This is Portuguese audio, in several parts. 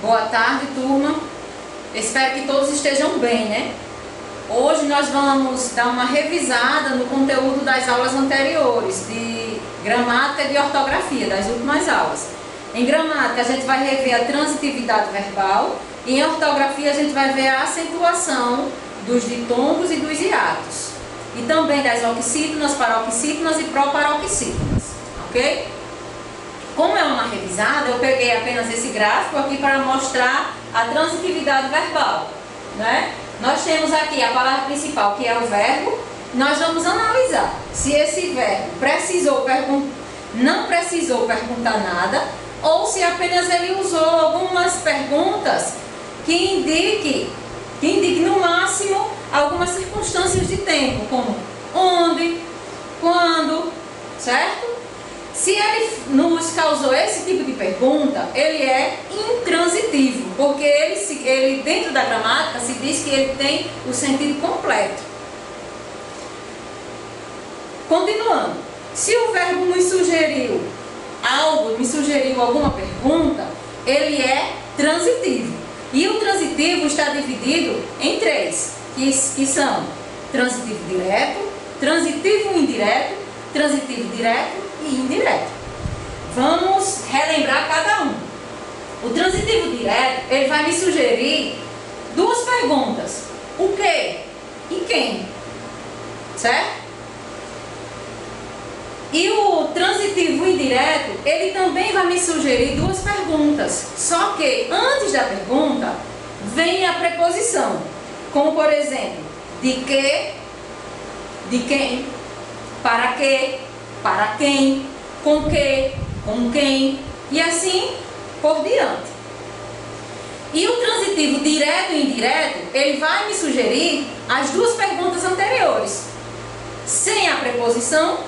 Boa tarde, turma. Espero que todos estejam bem, né? Hoje nós vamos dar uma revisada no conteúdo das aulas anteriores, de gramática e de ortografia, das últimas aulas. Em gramática a gente vai rever a transitividade verbal e em ortografia a gente vai ver a acentuação dos ditongos e dos hiatos. E também das oxítonas, paroxítonas e proparoxítonas, ok? Como é uma revisada, eu peguei apenas esse gráfico aqui para mostrar a transitividade verbal, né? Nós temos aqui a palavra principal, que é o verbo. Nós vamos analisar se esse verbo não precisou perguntar nada, ou se apenas ele usou algumas perguntas que indiquem no máximo algumas circunstâncias de tempo, como onde, quando, certo? Se ele nos causou esse tipo de pergunta, ele é intransitivo, porque ele dentro da gramática se diz que ele tem o sentido completo. Continuando, se o verbo nos sugeriu algo, me sugeriu alguma pergunta, ele é transitivo. E o transitivo está dividido em três, que são transitivo direto, transitivo indireto, transitivo direto e indireto. Vamos relembrar cada um. O transitivo direto, ele vai me sugerir duas perguntas: o que e quem, certo? E o transitivo indireto, ele também vai me sugerir duas perguntas, só que antes da pergunta vem a preposição, como por exemplo, de que, de quem, para quem, com quem, e assim por diante. E o transitivo direto e indireto, ele vai me sugerir as duas perguntas anteriores, sem a preposição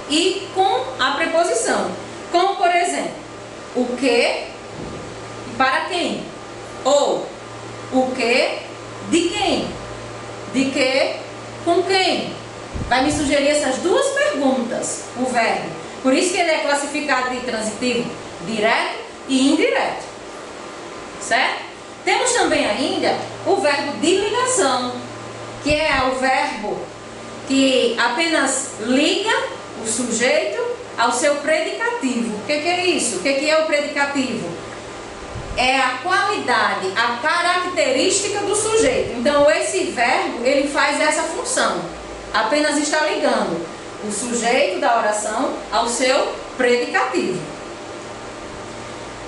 e com a preposição. Como por exemplo, o que e para quem, ou o que, de quem, de que, com quem. Vai me sugerir essas duas perguntas, o verbo. Por isso que ele é classificado de transitivo direto e indireto, certo? Temos também ainda o verbo de ligação, que é o verbo que apenas liga o sujeito ao seu predicativo. O que é isso? O que é o predicativo? É a qualidade, a característica do sujeito. Então esse verbo, ele faz essa função. Apenas está ligando o sujeito da oração ao seu predicativo.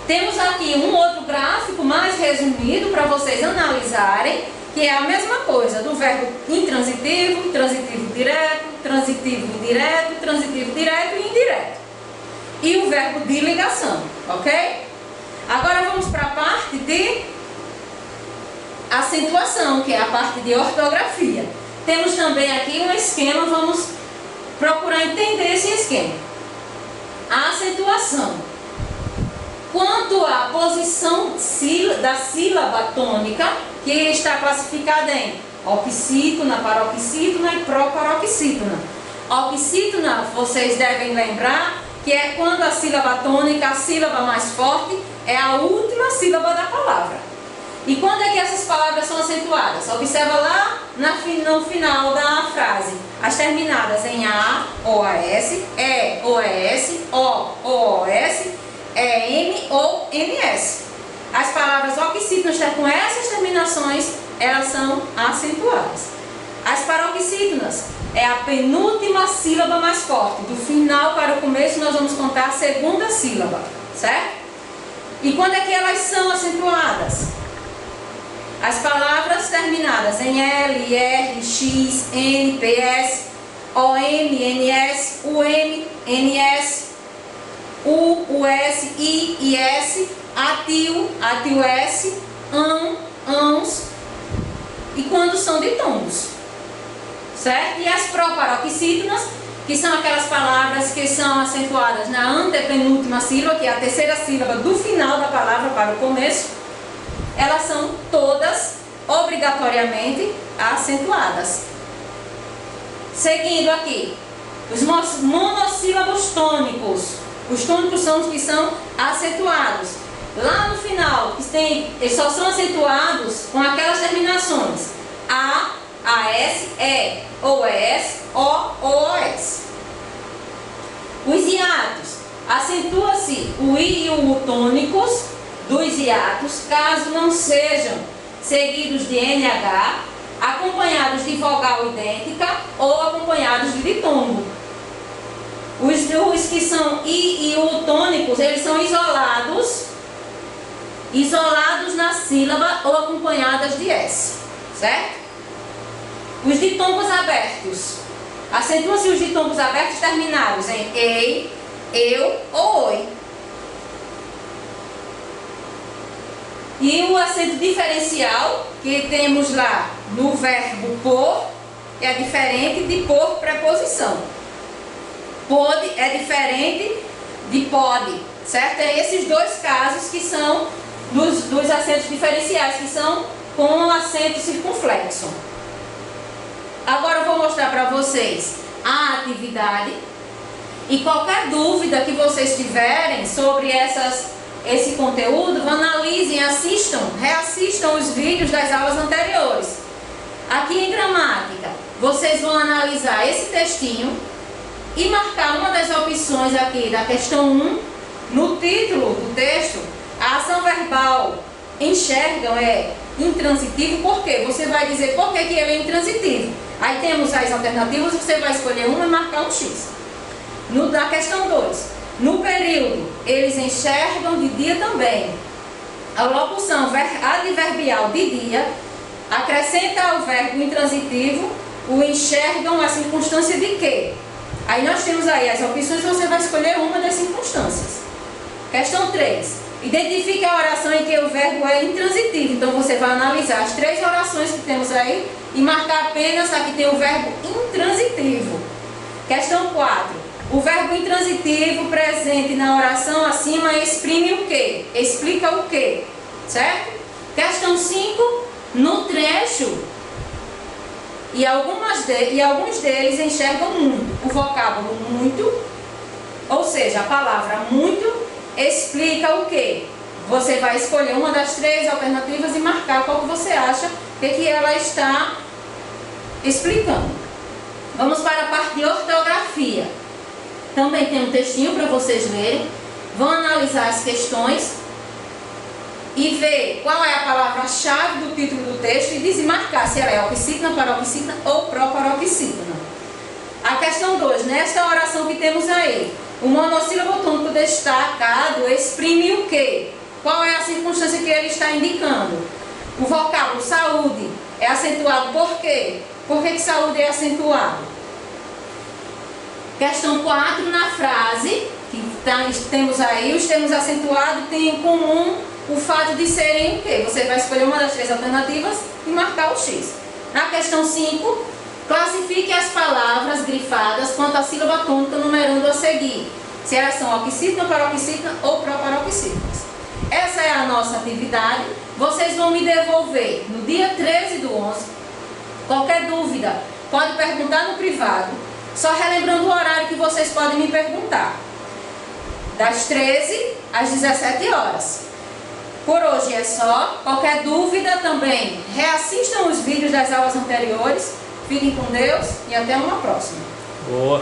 Temos aqui um outro gráfico mais resumido para vocês analisarem, que é a mesma coisa do verbo intransitivo, transitivo direto, transitivo indireto, transitivo direto e indireto. E o verbo de ligação, ok? Agora vamos para a parte de acentuação, que é a parte de ortografia. Temos também aqui um esquema, vamos procurar entender esse esquema. A acentuação. Quanto à posição da sílaba tônica, que está classificada em oxítona, paroxítona e proparoxítona. Oxítona, vocês devem lembrar que é quando a sílaba tônica, a sílaba mais forte, é a última sílaba da palavra. E quando é que essas palavras são acentuadas? Observa lá no final da frase. As terminadas em A, ou AS, E, ou ES, O, ou OS, EM ou MS. As palavras oxítonas com essas terminações, elas são acentuadas. As paroxítonas é a penúltima sílaba mais forte. Do final para o começo nós vamos contar a segunda sílaba, certo? E quando é que elas são acentuadas? As palavras terminadas em L, R, X, N, PS, OM, NS, UM, NS, U, US, I, IS, ATIL, ATIUS, ANS, e quando são ditongos, certo? E as proparoxítonas, que são aquelas palavras que são acentuadas na antepenúltima sílaba, que é a terceira sílaba do final da palavra para o começo, elas são todas obrigatoriamente acentuadas. Seguindo aqui, os monossílabos tônicos. Os tônicos são os que são acentuados. lá no final, eles só são acentuados com aquelas terminações A, AS, E, OS, O, OS. Os hiatos, acentua-se o I e o U tônicos dos hiatos, caso não sejam seguidos de NH, acompanhados de vogal idêntica ou acompanhados de ditongo. Os que são I e U tônicos, eles são isolados na sílaba ou acompanhadas de S, certo? Os ditongos abertos, acentua-se os ditongos abertos terminados em EI, EU ou OI. E o acento diferencial que temos lá no verbo por é diferente de por preposição. Pode é diferente de pode, certo? É esses dois casos que são dos acentos diferenciais, que são com acento circunflexo. Agora eu vou mostrar para vocês a atividade e qualquer dúvida que vocês tiverem sobre esse conteúdo, analisem, reassistam os vídeos das aulas anteriores. Aqui em gramática, vocês vão analisar esse textinho e marcar uma das opções aqui da questão 1, no título do texto. A ação verbal enxergam é intransitivo, por quê? Você vai dizer por que ele é intransitivo. Aí temos as alternativas, você vai escolher uma e marcar um X. Na questão 2, no período, eles enxergam de dia também. A locução adverbial de dia acrescenta ao verbo intransitivo o enxergam a circunstância de quê? Aí nós temos aí as opções, você vai escolher uma das circunstâncias. Questão 3. Identifique a oração em que o verbo é intransitivo. Então você vai analisar as 3 orações que temos aí e marcar apenas a que tem o verbo intransitivo. Questão 4. O verbo intransitivo presente na oração acima exprime o quê? Explica o quê? Certo? Questão 5. No trecho, e alguns deles enxergam muito. O vocábulo muito, ou seja, a palavra muito, explica o quê? Você vai escolher uma das 3 alternativas e marcar qual que você acha que ela está explicando. Vamos para a parte de ortografia. Também tem um textinho para vocês lerem. Vão analisar as questões e ver qual é a palavra-chave do título do texto e desmarcar se ela é oxítona, paroxítona ou proparoxítona. A questão 2, nesta oração que temos aí, o monossílabo tônico destacado exprime o quê? Qual é a circunstância que ele está indicando? O vocábulo saúde é acentuado por quê? Por que saúde é acentuado? Questão 4, na frase, que temos aí, os termos acentuados têm em comum o fato de serem o quê? Você vai escolher uma das 3 alternativas e marcar o X. Na questão 5, classifique as palavras grifadas quanto à sílaba tônica numerando a seguir. Se elas são oxítona, paroxítona ou proparoxítonas. Essa é a nossa atividade. Vocês vão me devolver no dia 13 do 11. Qualquer dúvida, pode perguntar no privado. Só relembrando o horário que vocês podem me perguntar. Das 13 às 17 horas. Por hoje é só. Qualquer dúvida também, reassistam os vídeos das aulas anteriores. Fiquem com Deus e até uma próxima. Boa!